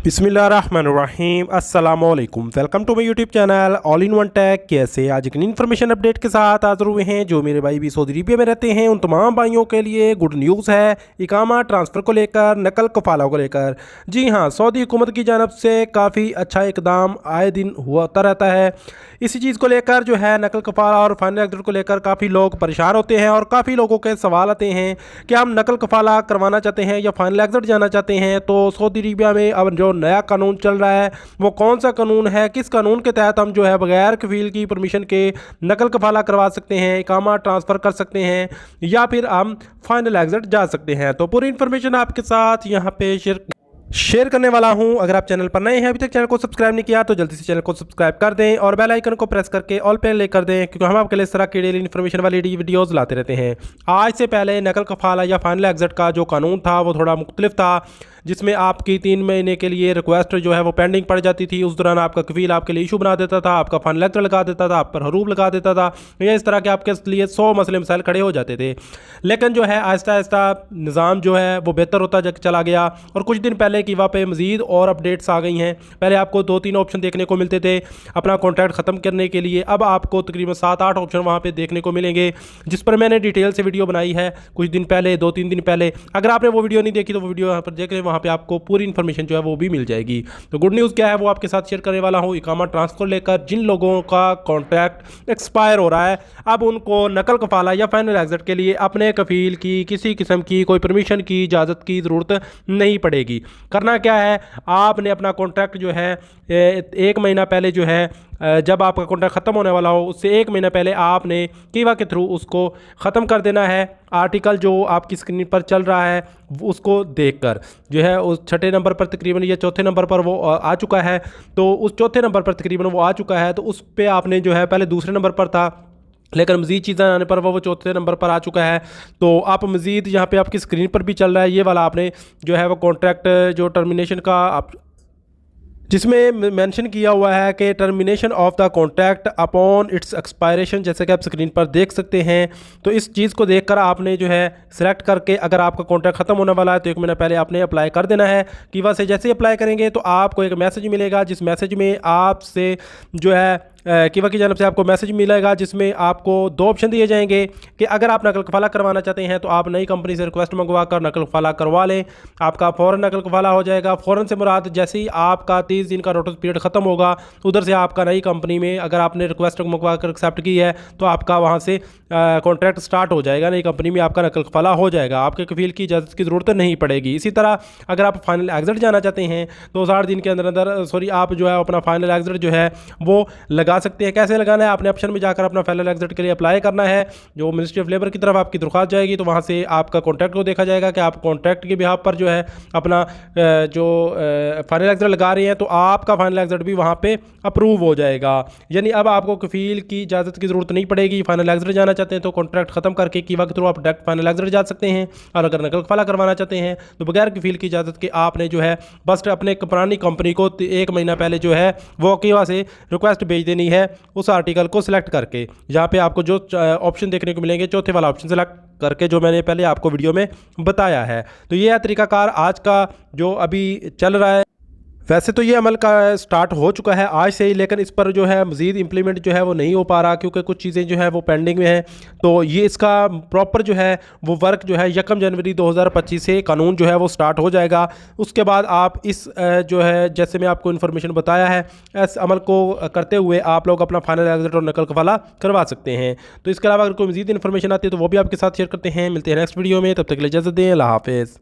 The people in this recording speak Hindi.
बिस्मिल्लाहिर्रहमानिर्रहीम अस्सलामुअलैकुम। Welcome to my YouTube channel all in one tech. कैसे आज एक इन्फॉर्मेशन अपडेट के साथ हाजिर हुए हैं। जो मेरे भाई भी सऊदी अरबिया में रहते हैं उन तमाम भाइयों के लिए गुड न्यूज़ है, इकामा ट्रांसफ़र को लेकर, नकल कफ़ाला को लेकर। जी हाँ, सऊदी हुकूमत की जानब से काफ़ी अच्छा इकदाम आए दिन होता रहता है। इसी चीज़ को लेकर जो है नकल कफ़ाला और फाइनल एग्जिट को लेकर काफ़ी लोग परेशान होते हैं और काफ़ी लोगों के सवाल आते हैं कि हम नकल कफ़ाला करवाना चाहते हैं या फाइनल एग्जिट जाना चाहते हैं। तो सऊदी अरबिया में अब जो नया कानून चल रहा है वो कौन सा कानून है, किस कानून के तहत हम जो है बगैर कफील की परमिशन के नकल कफ़ाला करवा सकते हैं, इकामा ट्रांसफ़र कर सकते हैं या फिर हम फाइनल एग्जिट जा सकते हैं। तो पूरी इन्फॉर्मेशन आपके साथ यहाँ पे शेयर करने वाला हूं। अगर आप चैनल पर नए हैं, अभी तक चैनल को सब्सक्राइब नहीं किया तो जल्दी से चैनल को सब्सक्राइब कर दें और बेल आइकन को प्रेस करके ऑल पे क्लिक कर दें, क्योंकि हम आपके लिए इस तरह की डेली इन्फॉर्मेशन वाली वीडियोस लाते रहते हैं। आज से पहले नकल कफ़ाला या फाइनल एग्जिट का जो कानून था वो थोड़ा मुख्तलिफ था, जिसमें आपकी 3 महीने के लिए रिक्वेस्ट जो है वो पेंडिंग पड़ जाती थी। उस दौरान आपका कफील आपके लिए इशू बना देता था, आपका फाइनल एग्जिट लगा देता था, आप पर हरूब लगा देता था, या इस तरह के आपके लिए 100 मसले मसाइल खड़े हो जाते थे। लेकिन जो है आहिस्ता आहिस्ता निज़ाम जो है वो बेहतर होता चला गया और कुछ दिन पहले की वहाँ पे मज़ीद और अपडेट्स आ गई हैं। पहले आपको 2-3 ऑप्शन देखने को मिलते थे अपना कॉन्ट्रैक्ट ख़त्म करने के लिए, अब आपको तकरीबन 7-8 ऑप्शन वहाँ पे देखने को मिलेंगे, जिस पर मैंने डिटेल से वीडियो बनाई है कुछ दिन पहले, 2-3 दिन पहले। अगर आपने वो वीडियो नहीं देखी तो वो वीडियो यहाँ पर देख लें, वहाँ पर आपको पूरी इन्फॉर्मेशन जो है वो भी मिल जाएगी। तो गुड न्यूज़ क्या है वो आपके साथ शेयर करने वाला हूँ। इकामा ट्रांसफ़र लेकर जिन लोगों का कॉन्ट्रैक्ट एक्सपायर हो रहा है, अब उनको नकल कफ़ाला या फाइनल एग्जिट के लिए अपने कफील की किसी किस्म की कोई परमिशन की इजाज़त की ज़रूरत नहीं पड़ेगी। करना क्या है, आपने अपना कॉन्ट्रैक्ट जो है 1 महीना पहले जो है जब आपका कॉन्ट्रैक्ट ख़त्म होने वाला हो उससे 1 महीना पहले आपने कीवा के थ्रू उसको ख़त्म कर देना है। आर्टिकल जो आपकी स्क्रीन पर चल रहा है उसको देखकर जो है उस 6ठे नंबर पर तकरीबन या 4थे नंबर पर वो आ चुका है, तो उस 4थे नंबर पर तकरीबन वो आ चुका है, तो उस पर आपने जो है पहले दूसरे नंबर पर था लेकिन मज़ीद चीज़ें आने पर वो 4थे नंबर पर आ चुका है। तो आप मज़ीद यहाँ पे आपकी स्क्रीन पर भी चल रहा है ये वाला, आपने जो है वो कॉन्ट्रैक्ट जो टर्मिनेशन का आप जिसमें मेंशन किया हुआ है कि termination of the contract upon its expiration, जैसे कि आप स्क्रीन पर देख सकते हैं। तो इस चीज़ को देखकर आपने जो है सिलेक्ट करके अगर आपका कॉन्ट्रैक्ट ख़त्म होने वाला है तो 1 महीना पहले आपने अप्लाई कर देना है। कीवा से जैसे ही अप्लाई करेंगे तो आपको एक मैसेज मिलेगा, जिस मैसेज में आपसे जो है कीवा की जानब से आपको मैसेज मिलेगा, जिसमें आपको 2 ऑप्शन दिए जाएंगे कि अगर आप नकल कफ़ाला करवाना चाहते हैं तो आप नई कंपनी से रिक्वेस्ट मंगवा कर नकल कफ़ाला करवा लें, आपका फ़ौरन नकल कफ़ाला हो जाएगा। फ़ौरन से मुराद जैसे ही आपका 30 दिन का नोटिस पीरियड ख़त्म होगा उधर से आपका नई कंपनी में अगर आपने रिक्वेस्ट मंगवा कर एक्सेप्ट की है तो आपका वहाँ से कॉन्ट्रैक्ट स्टार्ट हो जाएगा, नई कंपनी में आपका नकल कफ़ाला हो जाएगा, आपके कफील की इजाज़त की ज़रूरत नहीं पड़ेगी। इसी तरह अगर आप फाइनल एग्जिट जाना चाहते हैं तो 60 दिन के अंदर आप जो है अपना फाइनल एग्जिट जो है वो लगा सकते हैं। कैसे लगाना है, आपने ऑप्शन में जाकर अपना फाइनल एग्जिट के लिए अप्लाई करना है। जो मिनिस्ट्री ऑफ लेबर की तरफ आपकी दरख्वास्त जाएगी तो वहाँ से आपका कॉन्ट्रैक्ट को देखा जाएगा कि आप कॉन्ट्रैक्ट के बिहाफ पर जो है अपना जो फाइनल एग्जिट लगा रहे हैं, तो आपका फाइनल एग्जिट भी वहाँ पे अप्रूव हो जाएगा। यानी अब आपको कफील की इजाज़त की ज़रूरत नहीं पड़ेगी। फाइनल एग्जिट जाना चाहते हैं तो कॉन्ट्रैक्ट ख़त्म करके कीवा के थ्रू आप डायरेक्ट फाइनल एग्जिट जा सकते हैं, और अगर नकल कफ़ाला करवाना चाहते हैं तो बगैर कफील की इजाज़त के आपने जो है बस अपने पुरानी कंपनी को 1 महीना पहले जो है वो कीवा से रिक्वेस्ट भेज देनी है उस आर्टिकल को सिलेक्ट करके। यहाँ पे आपको जो ऑप्शन देखने को मिलेंगे 4थे वाला ऑप्शन सिलेक्ट करके, जो मैंने पहले आपको वीडियो में बताया है। तो ये है तरीकाकार आज का जो अभी चल रहा है। वैसे तो ये अमल का स्टार्ट हो चुका है आज से ही, लेकिन इस पर जो है मज़ीद इम्प्लीमेंट जो है वो नहीं हो पा रहा, क्योंकि कुछ चीज़ें जो है वो पेंडिंग में हैं। तो ये इसका प्रॉपर जो है वो वर्क जो है 1 जनवरी 2025 से कानून जो है वो स्टार्ट हो जाएगा। उसके बाद आप इस जो है जैसे मैं आपको इन्फॉर्मेशन बताया है इस अमल को करते हुए आप लोग अपना फाइनल एग्जिट और नकल कफ़ाला करवा सकते हैं। तो इसके अलावा अगर कोई मज़ीद इन्फॉर्मेशन आती है तो वो भी आपके साथ शेयर करते हैं। मिलते हैं नेक्स्ट वीडियो में, तब तक के लिए इजाज़त दें। अल्लाह हाफ़िज़।